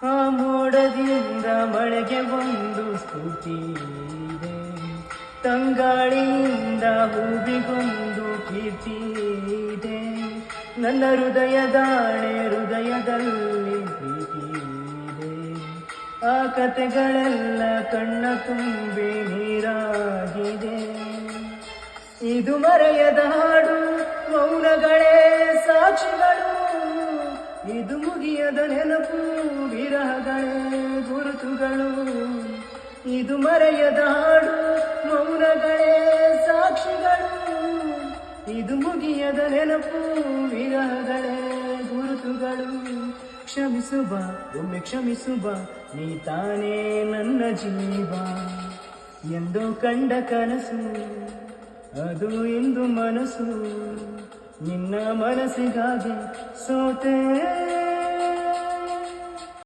ಆ ಮೋಡದಿಂದ ಮಳೆಗೆ ಒಂದು ಸ್ಫೂರ್ತಿ ಇದೆ, ತಂಗಾಳಿಯಿಂದ ಹೂವಿಗೊಂದು ಕೀರ್ತಿ ಇದೆ. ನನ್ನ ಹೃದಯದಾಣೆ ಹೃದಯದಲ್ಲಿ ಪ್ರೀತಿ ಇದೆ. ಆ ಕತೆಗಳೆಲ್ಲ ಕಣ್ಣ ತುಂಬಿ ನೀರಾಗಿದೆ. ಇದು ಮರೆಯದ ಹಾಡು, ಮೌನಗಳೇ ಸಾಕ್ಷಿಗಳು. ಇದು ಮುಗಿಯದ ನೆನಪು, ವಿರಹಗಳೇ ಗುರುತುಗಳು. ಇದು ಮರೆಯದ ಹಾಡು, ಮೌನಗಳೇ ಸಾಕ್ಷಿಗಳು. ಇದು ಮುಗಿಯದ ನೆನಪು, ವಿರಹಗಳೇ ಗುರುತುಗಳು. ಕ್ಷಮಿಸುವ ಒಮ್ಮೆ ಕ್ಷಮಿಸುವ, ನೀ ತಾನೇ ನನ್ನ ಜೀವ. ಎಂದೋ ಕಂಡ ಕನಸು ಅದು ಇಂದು ಮನಸ್ಸು, ನಿನ್ನ ಮನಸ್ಸಿಗಾಗಿ ಸೋತೆ.